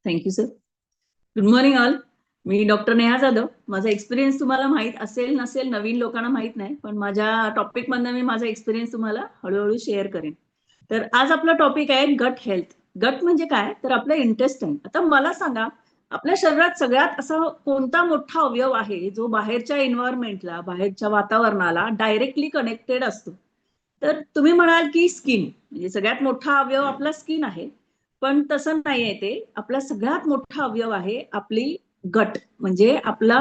Thank you sir. Good morning all. मी doctor Neha Jadhav. माझा experience तुम्हाला माहित असेल नसेल, नवीन लोकांना माहित नाही, पण माझ्या टॉपिक मधनं मी माझा एक्सपिरियन्स तुम्हाला हळूहळू शेअर करेन. तर आज आपला टॉपिक आहे गट हेल्थ. गट म्हणजे काय, तर आपलं इंटेस्टाईन. आता मला सांगा, आपल्या शरीरात सगळ्यात असा कोणता मोठा अवयव आहे जो बाहेरच्या एन्व्हायरमेंटला, बाहेरच्या वातावरणाला डायरेक्टली कनेक्टेड असतो? तर तुम्ही म्हणाल की स्किन, म्हणजे सगळ्यात मोठा अवयव आपला स्किन आहे. पण तसं नाहीये. ते आपला सगळ्यात मोठा अवयव आहे आपली गट, म्हणजे आपला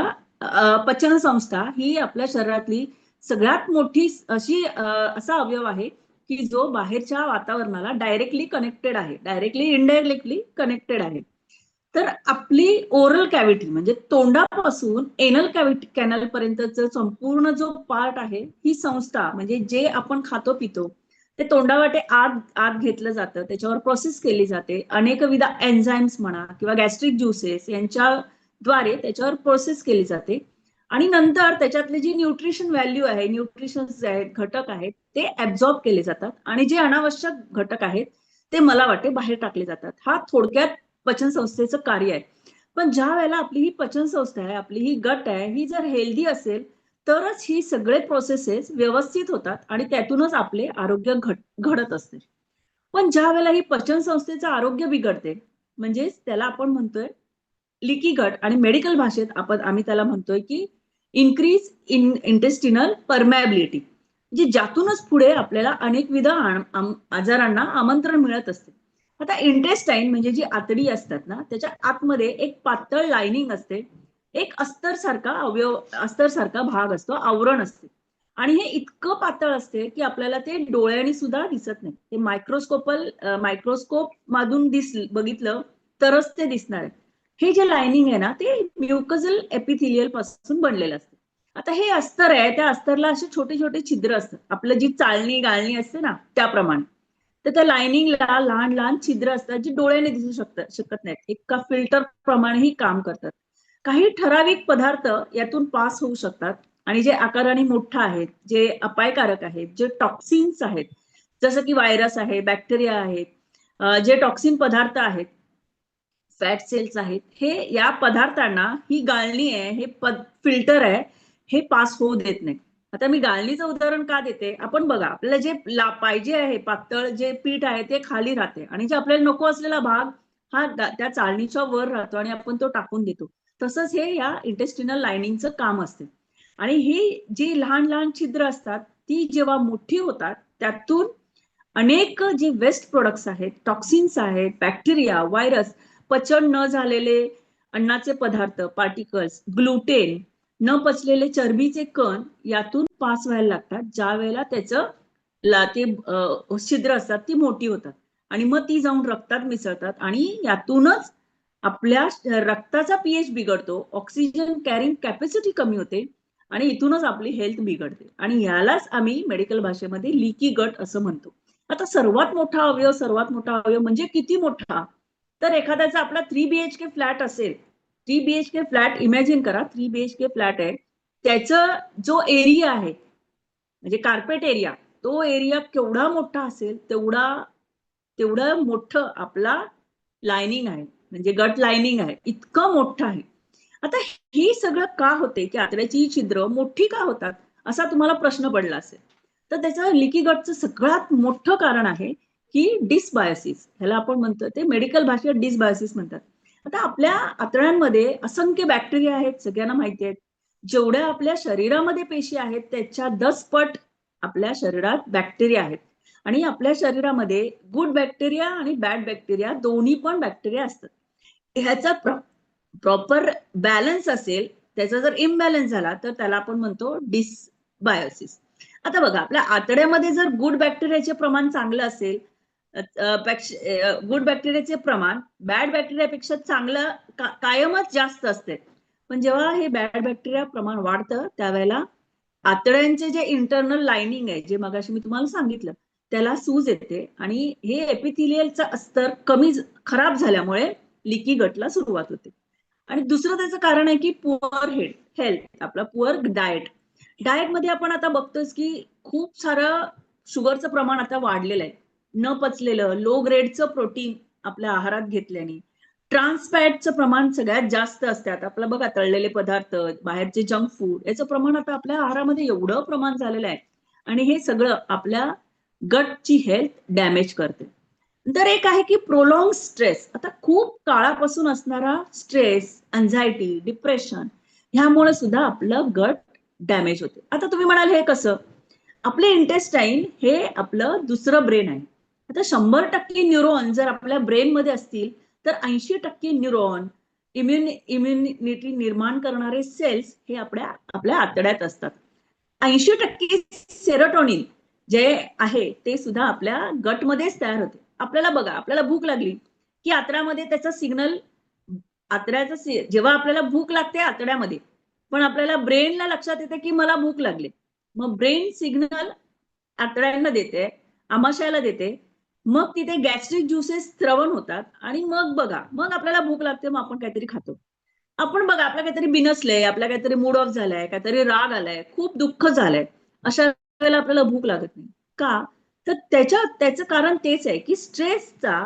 पचन संस्था ही आपल्या शरीरातली सगळ्यात मोठी अशी असा अवयव आहे की जो बाहेरच्या वातावरणाला डायरेक्टली कनेक्टेड आहे, डायरेक्टली इनडायरेक्टली कनेक्टेड आहे. तर आपली ओरल कॅव्हिटी म्हणजे तोंडापासून एनल कॅव्हिटी कॅनल पर्यंतचा संपूर्ण जो पार्ट आहे, ही संस्था म्हणजे जे आपण खातो पितो ते तोंडावाटे आत आत घेतलं जातं, त्याच्यावर प्रोसेस केली जाते. अनेकविध एन्झाईम्स म्हणा किंवा गॅस्ट्रिक ज्युसेस यांच्याद्वारे त्याच्यावर प्रोसेस केली जाते. आणि नंतर त्याच्यातले जी न्यूट्रिशन व्हॅल्यू आहे, न्यूट्रिशन घटक आहेत, ते ऍब्झॉर्ब केले जातात आणि जे अनावश्यक घटक आहेत ते मला वाटते बाहेर टाकले जातात. हा थोडक्यात पचन संस्थेचं कार्य आहे. पण ज्या वेळेला आपली ही पचन संस्था आहे, आपली ही गट आहे, ही जर हेल्दी असेल तरच ही सगळे प्रोसेसेस व्यवस्थित होतात आणि त्यातूनच आपले आरोग्य घडत असते. पण ज्या वेळेला ही पचन संस्थेचं आरोग्य बिघडते, म्हणजेच त्याला आपण म्हणतोय लिकी गट, आणि मेडिकल भाषेत आम्ही त्याला म्हणतोय की इन्क्रीज इन इंटेस्टिनल परमॅबिलिटी, जी ज्यातूनच पुढे आपल्याला अनेकविध आजारांना आमंत्रण मिळत असते. आता इंटेस्टाईन म्हणजे जी आतडी असतात ना, त्याच्या आतमध्ये एक पातळ लाइनिंग असते, एक अस्तर सारखा अवयव, अस्तर सारखा भाग असतो, आवरण असते. आणि हे इतकं पातळ असते की आपल्याला ते डोळ्यांनी सुद्धा दिसत नाही. ते मायक्रोस्कोप मधून बघितलं तरच ते दिसणार आहे. हे जे लाइनिंग आहे ना, ते म्युकझल एपिथिलियल पासून बनलेलं असतं. आता हे अस्तर आहे, त्या अस्तरला असे छोटे छोटे छिद्र असतात, आपलं जी चाळणी गाळणी असते ना त्याप्रमाणे. तर त्या लाइनिंगला लहान लहान छिद्र असतात जी डोळ्याने दिसू शकत नाहीत, एका फिल्टर प्रमाणेही काम करतात. काही ठराविक पदार्थ यातून पास होऊ शकतात आणि जे आकाराने मोठं आहेत, जे अपायकारक आहेत, जे टॉक्सिन्स आहेत, जसं की व्हायरस आहे, बॅक्टेरिया आहेत, जे टॉक्सिन पदार्थ आहेत, फॅट सेल्स आहेत, हे या पदार्थांना ही गाळणी आहे, हे फिल्टर आहे, हे पास होऊ देत नाही. आता मी गाळणीचं उदाहरण का देते, आपण बघा, आपल्याला जे पाहिजे आहे पातळ जे पीठ आहे ते खाली राहते आणि जे आपल्याला नको असलेला भाग हा त्या चाळणीच्या वर राहतो आणि आपण तो टाकून देतो. तसंच हे या इंटेस्टिनल लाइनिंगचं काम असते. आणि ही जी लहान लहान छिद्र असतात ती जेव्हा मोठी होतात, त्यातून अनेक जे वेस्ट प्रोडक्ट्स आहेत, टॉक्सिन्स आहेत, बॅक्टेरिया, व्हायरस, पचन न झालेले अन्नाचे पदार्थ, पार्टिकल्स, ग्लुटेन, न पचलेले चरबीचे कण यातून पास व्हायला लागतात, ज्या वेळेला त्याचं ते छिद्र असतात ती मोठी होतात आणि मग ती जाऊन रक्तात मिसळतात आणि यातूनच आपल्या रक्ताचा पीएच बिघडतो, ऑक्सिजन कॅरिंग कॅपॅसिटी कमी होते आणि इथूनच आपली हेल्थ बिघडते. आणि यालाच आम्ही मेडिकल भाषेमध्ये लिकी गट असं म्हणतो. आता सर्वात मोठा अवयव म्हणजे किती मोठा, तर एखाद्याचा आपला 3 BHK फ्लॅट असेल, 3 BHK फ्लॅट इमॅजिन करा, 3 BHK फ्लॅट आहे, त्याचं जो एरिया आहे म्हणजे कार्पेट एरिया, तो एरिया केवढा मोठा असेल तेवढा तेवढं मोठं आपला लाइनिंग आहे, म्हणजे गट लाइनिंग आहे, इतकं मोठं आहे. आता हे सगळं का होते की आतड्याची छिद्र मोठी का होतात, असा तुम्हाला प्रश्न पडला असेल. तर त्याचं लिकी गटचं सगळ्यात मोठं कारण आहे की डिसबायोसिस, ह्याला आपण म्हणतो, ते मेडिकल भाषेत डिसबायोसिस म्हणतात. आता आपल्या आतड्यांमध्ये असंख्य बॅक्टेरिया आहेत, सगळ्यांना माहिती आहेत. जेवढ्या आपल्या शरीरामध्ये पेशी आहेत त्याच्या 10 पट आपल्या शरीरात बॅक्टेरिया आहेत. आणि आपल्या शरीरामध्ये गुड बॅक्टेरिया आणि बॅड बॅक्टेरिया दोन्ही पण बॅक्टेरिया असतात. ह्याचा प्रॉपर बॅलन्स असेल, त्याचा जर इम्बॅलन्स झाला तर त्याला आपण म्हणतो डिसबायोसिस. आता बघा, आपल्या आतड्यामध्ये जर गुड बॅक्टेरियाचे प्रमाण चांगलं असेल, गुड बॅक्टेरियाचे प्रमाण बॅड बॅक्टेरियापेक्षा चांगलं कायमच जास्त असते. पण जेव्हा हे बॅड बॅक्टेरिया प्रमाण वाढतं त्यावेळेला आतड्यांचे जे इंटरनल लाइनिंग आहे, जे मगाशी मी तुम्हाला सांगितलं, त्याला सूज येते आणि हे एपिथिलियलचं अस्तर खराब झाल्यामुळे लिकी गटला सुरुवात होते. आणि दुसरं त्याचं कारण आहे की पुअर हेल्थ, आपला पुअर डाएट. डाएटमध्ये आपण आता बघतोय की खूप सारं शुगरचं प्रमाण आता वाढलेलं आहे. न पचलेलं लो ग्रेडचं प्रोटीन आपल्या आहारात घेतल्याने, ट्रान्स फॅटचं प्रमाण सगळ्यात जास्त असतात. आपलं बघा तळलेले पदार्थ, बाहेरचे जंक फूड याचं प्रमाण आता आपल्या आहारामध्ये एवढं प्रमाण झालेलं आहे आणि हे सगळं आपल्या गटची हेल्थ डॅमेज करते. तर एक आहे की प्रोलॉंग स्ट्रेस. आता खूप काळापासून असणारा स्ट्रेस, अँझायटी, डिप्रेशन ह्यामुळे सुद्धा आपलं गट डॅमेज होते. आता तुम्ही म्हणाल हे कसं? आपले इंटेस्टाईन हे आपलं दुसरं ब्रेन आहे. आता 100% न्यूरॉन जर आपल्या ब्रेनमध्ये असतील तर 80% न्यूरॉन, इम्युनिटी निर्माण करणारे सेल्स हे आपल्या आपल्या आतड्यात असतात. 80% सेरोटोनिन जे आहे ते सुद्धा आपल्या गटमध्येच तयार होते. आपल्याला बघा, आपल्याला भूक लागली की आतड्यामध्ये त्याचा सिग्नल, जेव्हा आपल्याला भूक लागते आतड्यामध्ये, पण आपल्याला ब्रेनला लक्षात येते की मला भूक लागली. मग ब्रेन सिग्नल आतड्यांना देते, आमाशयाला देते. मग तिथे गॅस्ट्रिक ज्युसेस स्त्रवण होतात आणि मग बघा, मग आपल्याला भूक लागते, मग आपण काहीतरी खातो. आपण बघा, आपलं काहीतरी बिनसलंय, आपला काहीतरी मूड ऑफ झालाय, काहीतरी राग आलाय, खूप दुःख झालंय, अशा वेळेला आपल्याला भूक लागत नाही. का? तर त्याचं कारण तेच आहे की स्ट्रेसचा,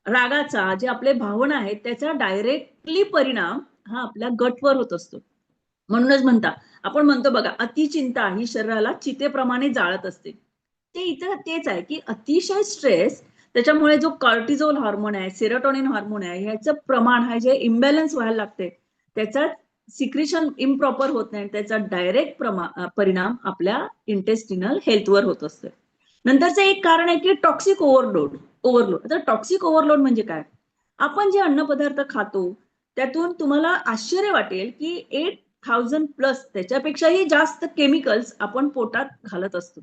रागाचा, जे आपले भावना आहेत त्याचा डायरेक्टली परिणाम हा आपल्या गटवर होत असतो. म्हणूनच आपण म्हणतो बघा, अतिचिंता ही शरीराला चितेप्रमाणे जाळत असते. ते इथं तेच आहे की अतिशय स्ट्रेस, त्याच्यामुळे जो कॉर्टिझोल हार्मोन आहे, सेरोटोनिन हार्मोन आहे, ह्याचं प्रमाण हा जे इम्बॅलन्स व्हायला लागते, त्याचा सिक्रिशन इम्प्रॉपर होत नाही, त्याचा डायरेक्ट परिणाम आपल्या इंटेस्टिनल हेल्थवर होत असतो. नंतरचं एक कारण आहे की टॉक्सिक ओव्हरलोड. आता टॉक्सिक ओव्हरलोड म्हणजे काय? आपण जे अन्नपदार्थ खातो त्यातून तुम्हाला आश्चर्य वाटेल की 8000+ त्याच्यापेक्षाही जास्त केमिकल्स आपण पोटात घालत असतो.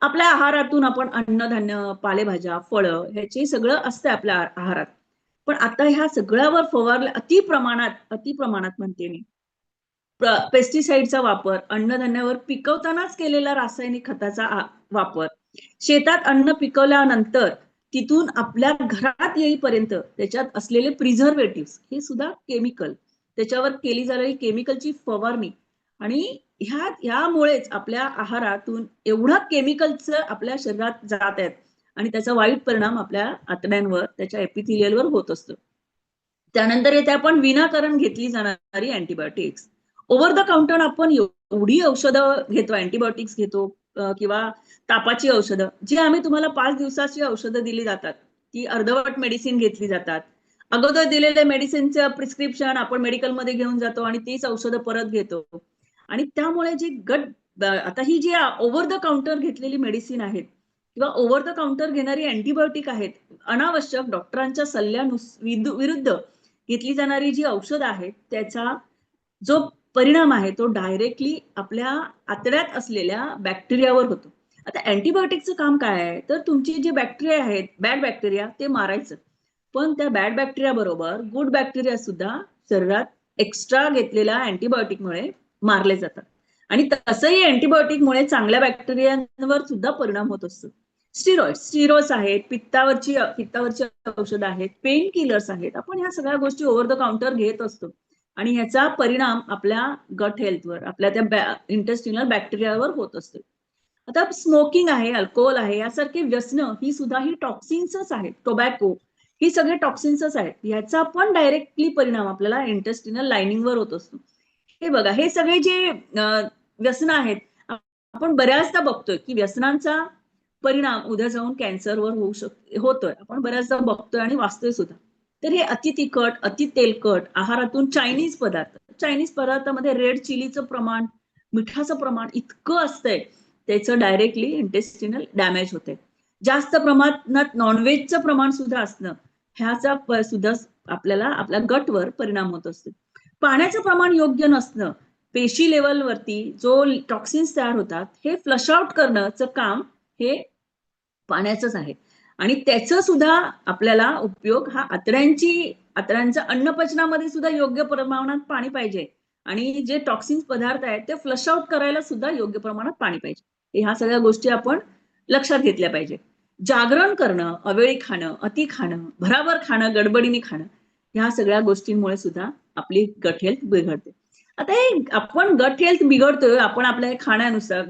आपल्या आहारातून आपण अन्नधान्य, पालेभाज्या, फळं ह्याचे सगळं असतं आपल्या आहारात. पण आता ह्या सगळ्यावर फवारल्या अति प्रमाणात म्हणते मी, पेस्टिसाइडचा वापर, अन्नधान्यावर पिकवतानाच केलेला रासायनिक खताचा वापर, शेतात अन्न पिकवल्यानंतर तिथून आपल्या घरात येईपर्यंत त्याच्यात असलेले प्रिझर्वेटिव्ह हे सुद्धा केमिकल, त्याच्यावर केली जाणारी केमिकलची फवारणी, आणि ह्यामुळेच आपल्या आहारातून एवढा केमिकलचं आपल्या शरीरात जात आहेत आणि त्याचा वाईट परिणाम आपल्या आतड्यांवर, त्याच्या एपिथिलियलवर होत असतो. त्यानंतर येते आपण विनाकारण घेतली जाणारी अँटीबायोटिक्स. ओव्हर द काउंटर आपण एवढी औषधं घेतो, अँटीबायोटिक्स घेतो, किंवा तापाची औषधं, जी आम्ही तुम्हाला 5 दिवसाची औषधं दिली जातात, ती अर्धवट मेडिसिन घेतली जातात. अगोदर दिलेल्या मेडिसिनचं प्रिस्क्रिप्शन आपण मेडिकलमध्ये घेऊन जातो आणि तीच औषधं परत घेतो. आणि त्यामुळे जी आता ही जी ओव्हर द काउंटर घेतलेली मेडिसिन आहेत किंवा ओव्हर द काउंटर घेणारी अँटीबायोटिक आहेत, अनावश्यक डॉक्टरांच्या विरुद्ध घेतली जाणारी जी औषधं आहेत, त्याचा जो परिणाम आहे तो डायरेक्टली आपल्या आतड्यात असलेल्या बॅक्टेरियावर होतो. आता अँटीबायोटिकचं काम काय आहे? तर तुमची जे बॅक्टेरिया आहेत, बॅड बॅक्टेरिया, ते मारायचं. पण त्या बॅड बॅक्टेरिया बरोबर गुड बॅक्टेरिया सुद्धा शरीरात एक्स्ट्रा घेतलेल्या अँटीबायोटिकमुळे मारले जातात. आणि तसंही अँटीबायोटिकमुळे चांगल्या बॅक्टेरियांवर सुद्धा परिणाम होत असतो. स्टिरॉइड्स आहेत, पित्तावरची औषधं आहेत, पेन किलर्स आहेत. आपण ह्या सगळ्या गोष्टी ओव्हर द काउंटर घेत असतो आणि ह्याचा परिणाम आपल्या गट हेल्थवर, आपल्या त्या इंटेस्टिनल बॅक्टेरियावर होत असतो. आता स्मोकिंग आहे, अल्कोहोल आहे, यासारखी व्यसनं ही सुद्धा ही टॉक्सिन्सच आहेत. टोबॅको, ही सगळे टॉक्सिन्सच आहेत. ह्याचा पण डायरेक्टली परिणाम आपल्याला इंटेस्टिनल लाइनिंगवर होत असतो. हे बघा, हे सगळे जे व्यसनं आहेत, आपण बऱ्याचदा बघतोय की व्यसनांचा परिणाम उद्या जाऊन कॅन्सरवर होतोय. आपण बऱ्याचदा बघतोय आणि वाचतोय सुद्धा. तर हे अति तिखट, अति तेलकट आहारातून चायनीज पदार्थामध्ये रेड चिलीचं प्रमाण, मिठाचं प्रमाण इतकं असतंय, त्याचं डायरेक्टली इंटेस्टिनल डॅमेज होते. जास्त प्रमाणात नॉनव्हेजचं प्रमाण सुद्धा असणं, ह्याचा सुद्धा आपल्याला आपल्या गटवर परिणाम होत असतो. पाण्याचं प्रमाण योग्य नसणं, पेशी लेवलवरती जो टॉक्सिन्स तयार होतात, हे फ्लश आउट करण्याचं काम हे पाण्याचंच आहे. आणि त्याचं सुद्धा आपल्याला उपयोग हा आतड्यांच्या अन्नपचनामध्ये सुद्धा योग्य प्रमाणात पाणी पाहिजे. आणि जे टॉक्सिन्स पदार्थ आहेत ते फ्लश आउट करायला सुद्धा योग्य प्रमाणात पाणी पाहिजे. ह्या सगळ्या गोष्टी आपण लक्षात घेतल्या पाहिजे. जागरण करणं, अवेळी खाणं, अति खाणं, भराभर खाणं, गडबडीने खाणं, ह्या सगळ्या गोष्टींमुळे सुद्धा आपली गट हेल्थ बिघडते. आता हे आपण गट हेल्थ बिघडतोय, आपण आपल्या खाण्यानुसार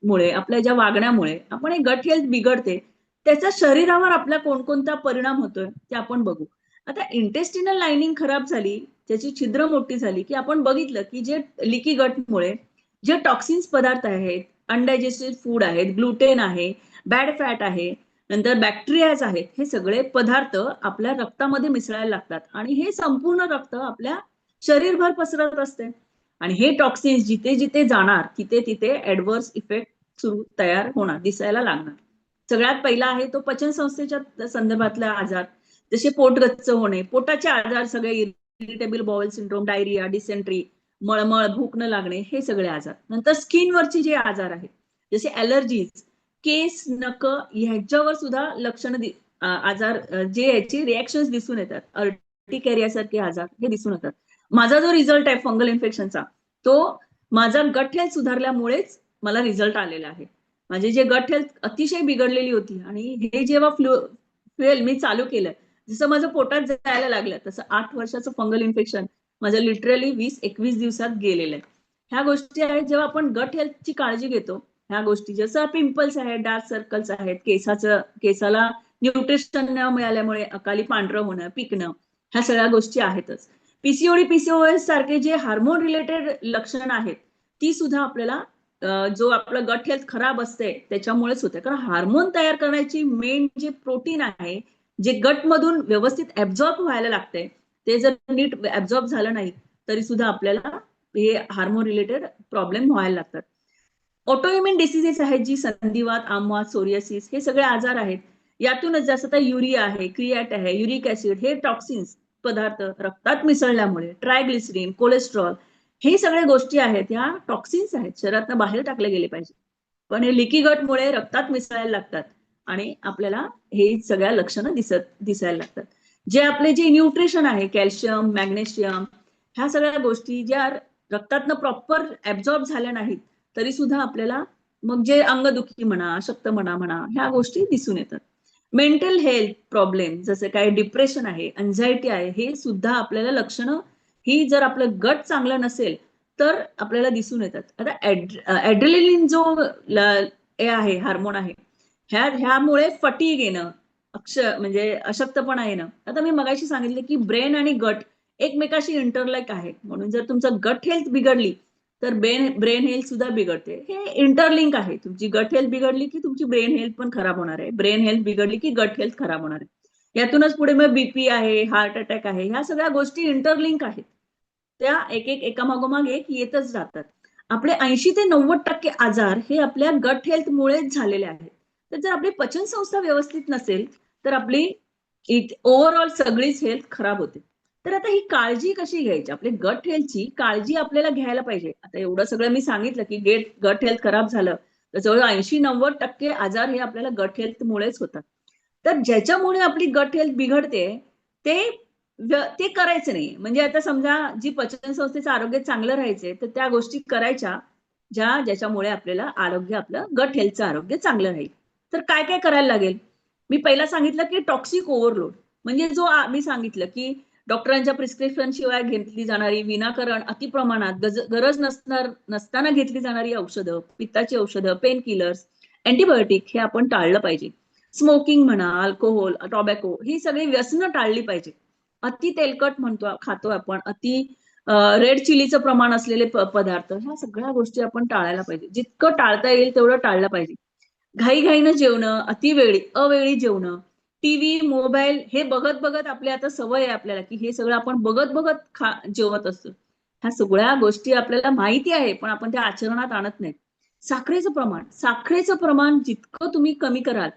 मुळे, आपल्या ज्या वागण्यामुळे आपण हे गट हेल्थ बिघडते, त्याचा शरीरावर आपल्या कोणकोणता परिणाम होतोय ते आपण बघू. आता इंटेस्टिनल लाइनिंग खराब झाली, त्याची छिद्र मोठी झाली, की आपण बघितलं की जे लिकी गटमुळे जे टॉक्सिन्स पदार्थ आहेत, अनडायजेस्टेड फूड आहेत, ग्लुटेन आहे, बॅड फॅट आहे, नंतर बॅक्टेरियाज आहेत, हे सगळे पदार्थ आपल्या रक्तामध्ये मिसळायला लागतात आणि हे संपूर्ण रक्त आपल्या शरीरभर पसरत असते. आणि हे टॉक्सिन्स जिथे जिथे जाणार तिथे तिथे ऍडव्हर्स इफेक्ट तयार होणार, दिसायला लागणार. सगळ्यात पहिला आहे तो पचन संस्थेच्या संदर्भातला आजार, जसे पोटगच्च होणे, पोटाचे आजार सगळे, irritable bowel syndrome, diarrhoea, dysentery, मळमळ, भूक न लागणे, हे सगळे आजार. नंतर स्किनवरचे जे आजार आहेत, जसे ॲलर्जीज, केस, नख, ह्याच्यावर सुद्धा आजार, जे याची रिॲक्शन दिसून येतात, अर्टिकेरियासारखे आजार हे दिसून येतात. माझा जो रिझल्ट आहे फंगल इन्फेक्शनचा, तो माझा गट हेल्थ सुधारल्यामुळेच मला रिझल्ट आलेला आहे. माझे जे गट हेल्थ अतिशय बिघडलेली होती आणि हे जेव्हा फ्युएल मी चालू केलं, जसं माझं पोटात जायला लागलं तसं 8 वर्षाचं फंगल इन्फेक्शन माझं लिटरली 20-21 दिवसात गेलेलं आहे. ह्या गोष्टी आहेत, जेव्हा आपण गट हेल्थची काळजी घेतो, ह्या गोष्टी जसं पिंपल्स आहेत, डार्क सर्कल्स आहेत, केसाला न्यूट्रिशन न मिळाल्यामुळे अकाली पांढरं होणं, पिकणं, ह्या सगळ्या गोष्टी आहेतच. पीसीओडी, पीसीओएस सारखे जे हार्मोन रिलेटेड लक्षणं आहेत, ती सुद्धा आपल्याला जो आपलं गट हेल्थ खराब असते त्याच्यामुळेच होते. कारण हार्मोन तयार करण्याची मेन जे प्रोटीन आहे, जे गट मधून व्यवस्थित ऍब्झॉर्ब व्हायला लागते, ते जर नीट ऍब्झॉर्ब झालं नाही तरी सुद्धा आपल्याला हे हार्मोन रिलेटेड प्रॉब्लेम व्हायला लागतात. ऑटोइम्युन डिसिजेस आहेत, जी संधिवात, आमवात, सोरियासिस, हे सगळे आजार आहेत. यातूनच जसं तर युरिया आहे, क्रिएट आहे, युरिक ऍसिड, हे टॉक्सिन्स पदार्थ रक्तात मिसळल्यामुळे, ट्रायग्लिसरीन, कोलेस्ट्रॉल, हे सगळ्या गोष्टी आहेत, ह्या टॉक्सिन्स आहेत, शरीरातनं बाहेर टाकले गेले पाहिजे. पण हे लिकी गटमुळे रक्तात मिसळायला लागतात आणि आपल्याला हे सगळ्या लक्षणं दिसायला लागतात. जे न्यूट्रिशन आहे, कॅल्शियम, मॅग्नेशियम, ह्या सगळ्या गोष्टी ज्या रक्तातनं प्रॉपर ऍब्झॉर्ब झाल्या नाहीत तरी सुद्धा आपल्याला मग जे अंगदुखी म्हणा, अशक्तपणा म्हणा, ह्या गोष्टी दिसून येतात. मेंटल हेल्थ प्रॉब्लेम जसे काय डिप्रेशन आहे, अँझायटी आहे, हे सुद्धा आपल्याला लक्षणं, ही जर आपलं गट चांगलं नसेल तर आपल्याला दिसून येतात. आता ऍड्रेलिन जो हे आहे, हार्मोन आहे, ह्यामुळे फटीग येणं, म्हणजे अशक्तपणा येणं. आता मी मगाशी सांगितलं की ब्रेन आणि गट एकमेकाशी इंटरलाइक आहे, म्हणून जर तुमचं गट हेल्थ बिघडली तर ब्रेन हेल्थ सुद्धा बिघडते. हे इंटरलिंक आहे. तुमची गट हेल्थ बिघडली की तुमची ब्रेन हेल्थ पण खराब होणार आहे, ब्रेन हेल्थ बिघडली की गट हेल्थ खराब होणार आहे. यातूनच पुढे मग बीपी आहे, हार्ट अटॅक आहे, ह्या सगळ्या गोष्टी इंटरलिंक आहेत. त्या एकामागोमाग एक येतच जातात. आपले 80 ते 90% आजार हे आपल्या गट हेल्थ मुळेच झालेले आहेत. तर जर आपली पचन संस्था व्यवस्थित नसेल तर आपली ओव्हरऑल सगळीच हेल्थ खराब होते. तर आता ही काळजी कशी घ्यायची, आपली गट हेल्थची काळजी आपल्याला घ्यायला पाहिजे. आता एवढं सगळं मी सांगितलं की गट हेल्थ खराब झालं तर जवळ 80-90% आजार हे आपल्याला गट हेल्थ मुळेच होतात. तर ज्याच्यामुळे आपली गट हेल्थ बिघडते ते ते करायचं नाही. म्हणजे आता समजा जी पचन संस्थेचं आरोग्य चांगलं राहायचंय तर त्या गोष्टी करायच्या ज्याच्यामुळे आपल्याला आपलं गट हेल्थचं आरोग्य चांगलं राहील. तर काय काय करायला लागेल? मी पहिला सांगितलं की टॉक्सिक ओव्हरलोड, म्हणजे मी सांगितलं की डॉक्टरांच्या प्रिस्क्रिप्शन शिवाय घेतली जाणारी विनाकारण अतिप्रमाणात गरज नसताना घेतली जाणारी औषधं, पित्ताची औषधं, पेन किलर्स, अँटीबायोटिक, हे आपण टाळलं पाहिजे. स्मोकिंग म्हणा, अल्कोहोल, टॉबॅको, ही सगळी व्यसनं टाळली पाहिजे. अति तेलकट खातो आपण, अति रेड चिलीचं प्रमाण असलेले पदार्थ, ह्या सगळ्या गोष्टी आपण टाळायला पाहिजे. जितकं टाळता येईल तेवढं टाळलं पाहिजे. घाईघाईनं जेवणं, अवेळी जेवणं, टीव्ही, मोबाईल हे बघत बघत, आपली आता सवय आहे आपल्याला की हे सगळं आपण बघत बघत जेवत असतो. ह्या सगळ्या गोष्टी आपल्याला माहिती आहे पण आपण त्या आचरणात आणत नाही. साखरेचं प्रमाण जितकं तुम्ही कमी कराल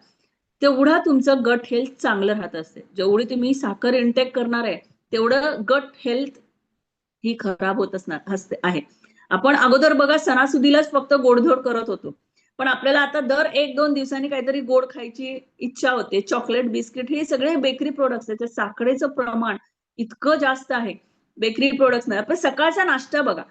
तेवढा तुमचं गट हेल्थ चांगलं राहत असते. जेवढी तुम्ही साखर इंटेक करणार आहे तेवढं गट हेल्थ ही खराब होत आहे. आपण अगोदर बघा सणासुदीलाच फक्त गोडधोड करत होतो, पण आपल्याला आता दर 1-2 दिवसांनी काहीतरी गोड खायची इच्छा होते. चॉकलेट, बिस्किट, हे सगळे बेकरी प्रोडक्ट्स आहेत. साखरेचं प्रमाण इतकं जास्त आहे बेकरी प्रोडक्ट्स मध्ये. आपण सकाळचा नाश्ता बघा,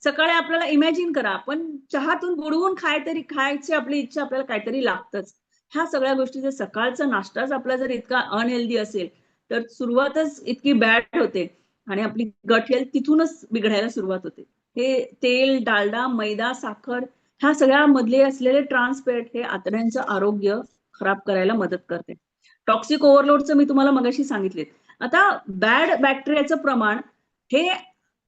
सकाळी आपल्याला इमॅजिन करा, आपण चहातून बुडवून खायची आपली इच्छा आपल्याला काहीतरी लागतच. ह्या सगळ्या गोष्टी, जर सकाळचा नाश्ताच आपला जर इतका अनहेल्दी असेल तर सुरुवातच इतकी बॅड होते आणि आपली गट हेल्थ तिथूनच बिघडायला सुरुवात होते. हे तेल, डालडा, मैदा, साखर, ह्या सगळ्या मधले असलेले ट्रान्सफॅट हे आतड्यांचं आरोग्य खराब करायला मदत करते. टॉक्सिक ओव्हरलोडचं मी तुम्हाला मगाशी सांगितले. आता बॅड बॅक्टेरियाचं प्रमाण हे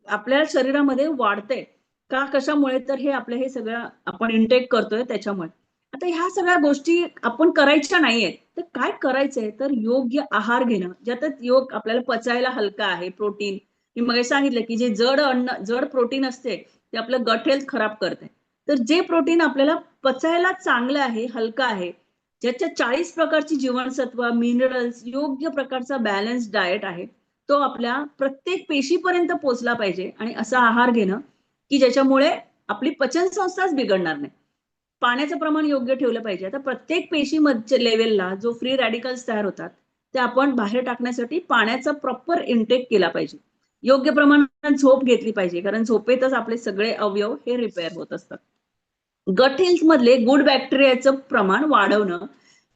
आपल्या शरीरामध्ये वाढते का, कशामुळे? तर हे आपलं हे सगळं आपण इनटेक करतोय त्याच्यामुळे. आता ह्या सगळ्या गोष्टी आपण करायच्या नाहीयेत. तर काय करायचंय? तर योग्य आहार घेणं, ज्यात योग आपल्याला पचायला हलका आहे, प्रोटीन. मी मगाशी सांगितलं की जे जड अन्न, जड प्रोटीन असते ते आपलं गट हेल्थ खराब करते. तर जे प्रोटीन आपल्याला पचायला चांगलं आहे, हलका आहे, ज्याच्यात 40 प्रकारची जीवनसत्व, मिनरल्स, योग्य प्रकारचा बॅलन्स डाएट आहे, तो आपल्या प्रत्येक पेशीपर्यंत पोहोचला पाहिजे. आणि असा आहार घेणं की ज्याच्यामुळे आपली पचन संस्थाच बिघडणार नाही. पाण्याचं प्रमाण योग्य ठेवलं पाहिजे. आता प्रत्येक पेशीमध्ये लेवलला जो फ्री रॅडिकल्स तयार होतात ते आपण बाहेर टाकण्यासाठी पाण्याचा प्रॉपर इनटेक केला पाहिजे. योग्य प्रमाणात झोप घेतली पाहिजे, कारण झोपेतच आपले सगळे अवयव हे रिपेअर होत असतात. गट हेल्थ मधले गुड बॅक्टेरियाचं प्रमाण वाढवणं,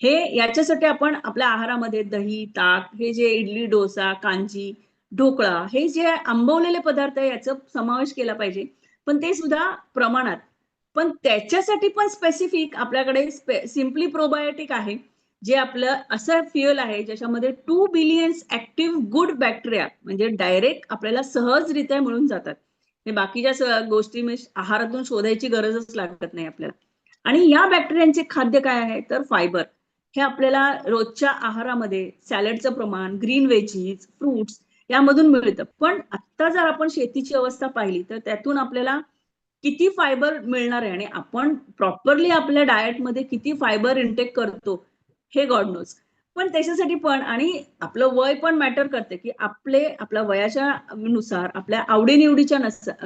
हे याच्यासाठी आपण आपल्या आहारामध्ये दही, ताक, हे जे इडली, डोसा, कांजी, ढोकळा, हे जे आंबवलेले पदार्थ आहे याचा समावेश केला पाहिजे, पण ते सुद्धा प्रमाणात. पण त्याच्यासाठी पण स्पेसिफिक आपल्याकडे सिम्पली प्रोबायोटिक आहे, जे आपलं असं फ्युएल आहे ज्याच्यामध्ये 2 बिलियन्स ऍक्टिव्ह गुड बॅक्टेरिया म्हणजे डायरेक्ट आपल्याला सहजरित्या मिळून जातात. हे बाकीच्या गोष्टी आहारातून शोधायची गरजच लागत नाही आपल्याला. आणि या बॅक्टेरियांचे खाद्य काय आहे? तर फायबर. हे आपल्याला रोजच्या आहारामध्ये सॅलडचं प्रमाण, ग्रीन व्हेजीज, फ्रुट्स यामधून मिळतं. पण आता जर आपण शेतीची अवस्था पाहिली तर त्यातून आपल्याला किती फायबर मिळणार आहे आणि आपण प्रॉपरली आपल्या डाएटमध्ये किती फायबर इनटेक करतो हे गॉड नोज. पण त्याच्यासाठी पण आणि आपलं वय पण मॅटर करते, की आपल्या वयाच्या नुसार, आपल्या आवडीनिवडीच्या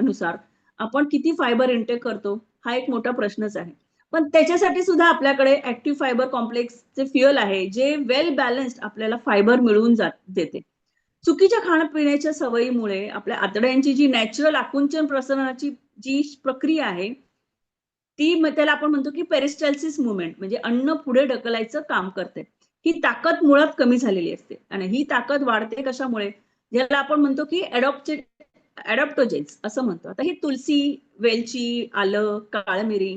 नुसार आपण किती फायबर इनटेक करतो हा एक मोठा प्रश्नच आहे. पण त्याच्यासाठी सुद्धा आपल्याकडे ऍक्टिव्ह फायबर कॉम्प्लेक्सचे फ्युएल आहे, जे वेल बॅलन्स्ड आपल्याला फायबर मिळवून देते. चुकीच्या खाण्यापिण्याच्या सवयीमुळे आपल्या आतड्यांची जी नॅचरल आकुंचन प्रसरणाची जी प्रक्रिया आहे ती, त्याला आपण म्हणतो की पेरिस्टॅल्सिस मुवमेंट, म्हणजे अन्न पुढे ढकलायचं काम करते. ही ताकद मुळात कमी झालेली असते आणि ही ताकद वाढते कशामुळे? ज्याला आपण म्हणतो की ऍडॉप्टोजेन्स असं म्हणतो. आता ही तुलसी, वेलची, आलं, काळी मिरी,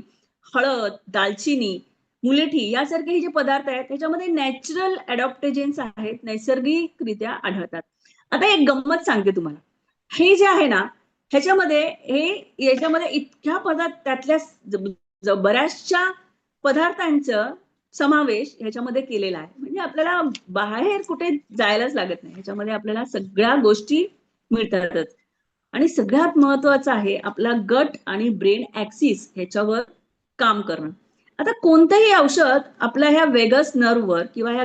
हळद, दालचिनी, मुलेठी यासारखे हे जे पदार्थ आहेत त्याच्यामध्ये नॅचरल ऍडॉप्टोजेन्स आहेत, नैसर्गिकरित्या आढळतात. आता एक गंमत सांगते तुम्हाला. हे जे आहे ना, याच्यामध्ये इतक्या त्यातल्या बऱ्याचशा पदार्थांचं समावेश ह्याच्यामध्ये केलेला आहे. म्हणजे आपल्याला बाहेर कुठे जायलाच लागत नाही. ह्याच्यामध्ये आपल्याला सगळ्या गोष्टी मिळतातच. आणि सगळ्यात महत्वाचं आहे आपला गट आणि ब्रेन ऍक्सिस ह्याच्यावर काम करणं. आता कोणतंही औषध आपल्या ह्या वेगस नर्ववर किंवा ह्या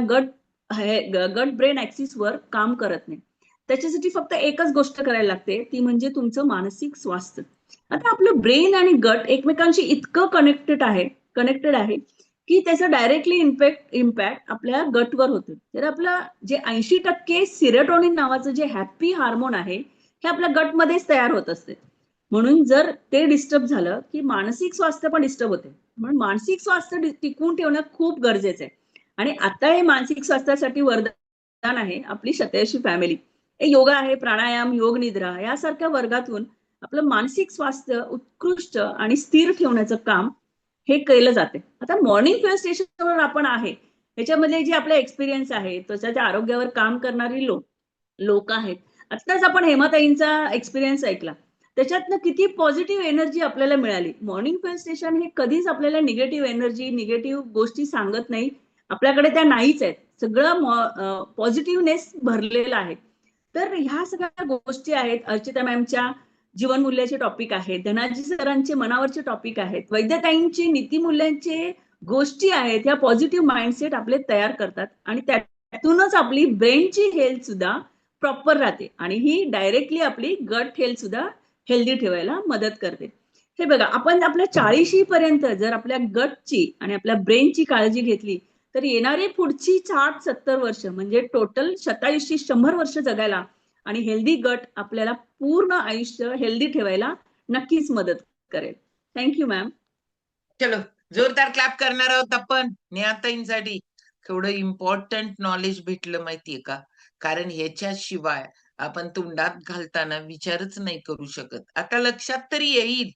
गट ब्रेन ऍक्सिसवर काम करत नाही. त्याच्यासाठी फक्त एकच गोष्ट करायला लागते, ती म्हणजे तुमचं मानसिक स्वास्थ्य. आता आपलं ब्रेन आणि गट एकमेकांशी इतकं कनेक्टेड आहे की त्याचा डायरेक्टली इम्पॅक्ट आपल्या गटवर होतो. तर आपलं जे 80% सिरोटोनिन नावाचं जे हॅपी हार्मोन आहे हे आपल्या गटमध्येच तयार होत असते. म्हणून जर ते डिस्टर्ब झालं की मानसिक स्वास्थ्य पण डिस्टर्ब होते. म्हणून मानसिक स्वास्थ्य टिकवून ठेवणं खूप गरजेचं आहे. आणि आता हे मानसिक स्वास्थ्यासाठी वरदान आहे आपली शतयशी फॅमिली. हे योगा आहे, प्राणायाम, योग निद्रा यासारख्या वर्गातून आपलं मानसिक स्वास्थ्य उत्कृष्ट आणि स्थिर ठेवण्याचं काम हे केलं जाते. आता मॉर्निंग फ्युएल स्टेशनवर आपण आहे, ह्याच्यामध्ये जे आपला एक्सपिरियन्स आहे, त्याच्या आरोग्यावर काम करणारी लोक आहेत. आत्ताच आपण हेमाताईंचा एक्सपिरियन्स ऐकला. त्याच्यातनं किती पॉझिटिव्ह एनर्जी आपल्याला मिळाली. मॉर्निंग फ्युएल स्टेशन हे कधीच आपल्याला निगेटिव्ह एनर्जी, निगेटिव्ह गोष्टी सांगत नाही. आपल्याकडे त्या नाहीच आहेत. सगळं पॉझिटिव्हनेस भरलेलं आहे. तर ह्या सगळ्या गोष्टी आहेत. अर्चिता मॅमच्या जीवनमूल्याचे टॉपिक आहेत, धनाजी सरांचे मनावरचे टॉपिक आहेत, वैद्यताईंचे नीतिमूल्यांचे गोष्टी आहेत. ह्या पॉझिटिव्ह माइंडसेट आपले तयार करतात आणि त्यातूनच आपली ब्रेनची हेल्थ सुद्धा प्रॉपर राहते आणि ही डायरेक्टली आपली गट हेल्थ सुद्धा हेल्दी ठेवायला मदत करते. हे बघा, आपण आपल्या 40 पर्यंत जर आपल्या गटची आणि आपल्या ब्रेनची काळजी घेतली तर येणारी पुढची 60-70 वर्ष म्हणजे टोटल शतायुषी 100 वर्ष जगायला आणि हेल्दी गट आपल्याला पूर्ण आयुष्य हेल्दी ठेवायला नक्कीच मदत करेल. Thank you ma'am. चलो, जोरदार क्लॅप करणार आहोत आपण नेहाताईंसाठी. केवढं इम्पॉर्टंट नॉलेज भेटलं माहितीये का? कारण ह्याच्याशिवाय आपण तोंडात घालताना विचारच नाही करू शकत. आता लक्षात तरी येईल